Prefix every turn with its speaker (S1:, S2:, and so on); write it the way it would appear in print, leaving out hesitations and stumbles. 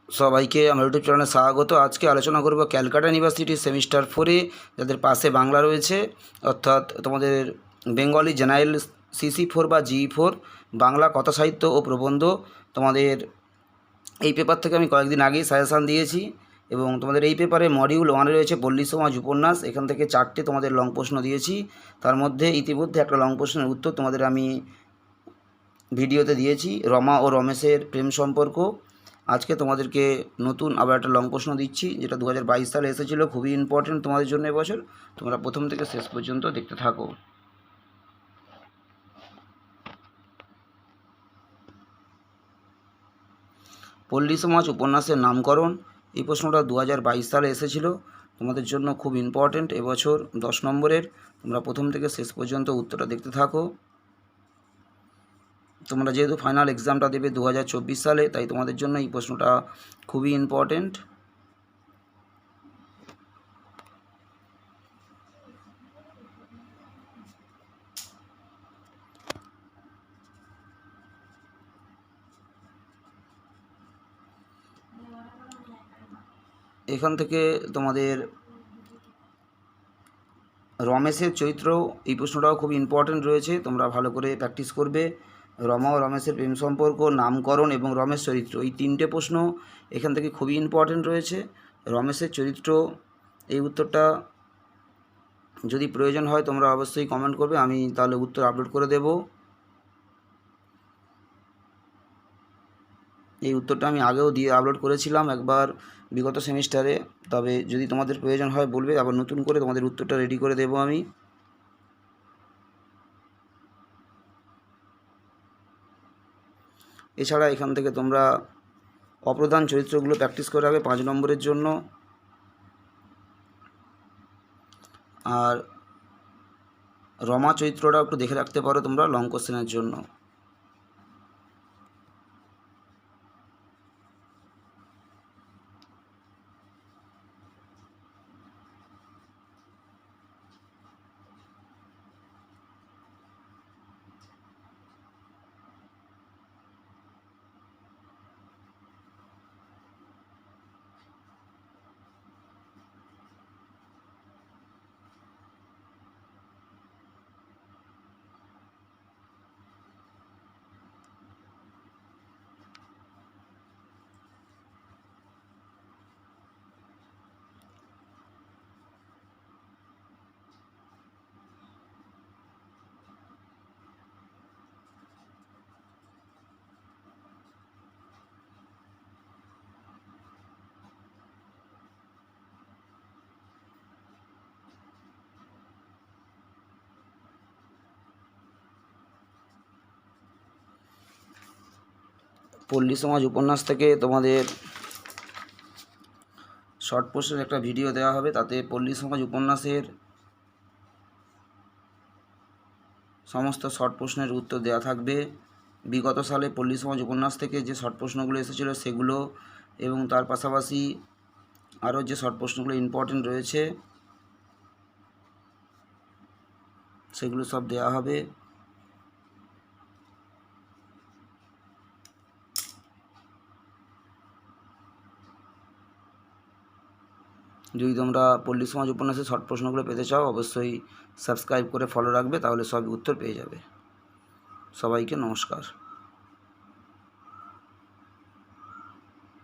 S1: সবাইকে আমার ইউটিউব চ্যানেলে স্বাগত। আজকে আলোচনা করব ক্যালকাটা ইউনিভার্সিটির সেমিস্টার 4-এ যাদের পাশে বাংলা রয়েছে, অর্থাৎ তোমাদের বেঙ্গলি জেনারেল CC4 বা GE4 বাংলা কথা সাহিত্য ও প্রবন্ধ। তোমাদের এই পেপার থেকে আমি কয়েকদিন আগেই সাজেশান দিয়েছি এবং তোমাদের এই পেপারে মডিউল 1-এ রয়েছে পল্লী সমাজ উপন্যাস। এখান থেকে 4টে তোমাদের লং প্রশ্ন দিয়েছি। তার মধ্যে ইতিমধ্যে একটা লং প্রশ্নের উত্তর তোমাদের আমি ভিডিওতে দিয়েছি, রমা ও রমেশের প্রেম সম্পর্ক। আজকে তোমাদেরকে নতুন আবার একটা লং প্রশ্ন দিচ্ছি, যেটা 2022 সালে এসেছিলো। খুবই ইম্পর্টেন্ট তোমাদের জন্য এবছর। তোমরা প্রথম থেকে শেষ পর্যন্ত দেখতে থাকো। পল্লী সমাজ উপন্যাসের নামকরণ, এই প্রশ্নটা 2022 সালে এসেছিলো। তোমাদের জন্য খুব ইম্পর্টেন্ট এবছর 10 নম্বরের। তোমরা প্রথম থেকে শেষ পর্যন্ত উত্তরটা দেখতে থাকো। তোমরা যেহেতু ফাইনাল এক্সামটা দেবে 2024 সালে, তাই তোমাদের জন্য এই প্রশ্নটা খুবই ইম্পর্টেন্ট। এখান থেকে তোমাদের রমেশের চরিত্র, এই প্রশ্নটাও খুব ইম্পর্টেন্ট রয়েছে। তোমরা ভালো করে প্র্যাকটিস করবে। রমা ও রমেশের প্রেম সম্পর্ক, নামকরণ এবং রমেশ চরিত্র, এই 3টে প্রশ্ন এখান থেকে খুবই ইম্পর্টেন্ট রয়েছে। রমেশের চরিত্র, এই উত্তরটা যদি প্রয়োজন হয় তোমরা অবশ্যই কমেন্ট করবে, আমি তাহলে উত্তর আপলোড করে দেব। এই উত্তরটা আমি আগেও দিয়ে আপলোড করেছিলাম একবার বিগত সেমিস্টারে। তবে যদি তোমাদের প্রয়োজন হয় বলবে, আবার নতুন করে তোমাদের উত্তরটা রেডি করে দেব আমি। এছাড়া এখান থেকে তোমরা অপ্রধান চরিত্রগুলো প্র্যাকটিস করে রাখবে 5 নম্বরের জন্য। আর রমা চরিত্রটা একটু দেখে রাখতে পারো তোমরা লং কোশ্চেনের জন্য। পল্লী সমাজ উপন্যাস থেকে তোমাদের শর্ট প্রশ্নের একটা ভিডিও দেওয়া হবে, তাতে পল্লী সমাজ উপন্যাসের সমস্ত শর্ট প্রশ্নের উত্তর দেওয়া থাকবে। বিগত সালে পল্লী সমাজ উপন্যাস থেকে যে শর্ট প্রশ্নগুলো এসেছিলো সেগুলো, এবং তার পাশাপাশি আরও যে শর্ট প্রশ্নগুলো ইম্পর্টেন্ট রয়েছে সেগুলো সব দেওয়া হবে। যদি তোমরা পল্লী সমাজ উপন্যাসের শর্ট প্রশ্নগুলো পেতে চাও, অবশ্যই সাবস্ক্রাইব করে ফলো রাখবে, তাহলে সব উত্তর পেয়ে যাবে। সবাইকে নমস্কার।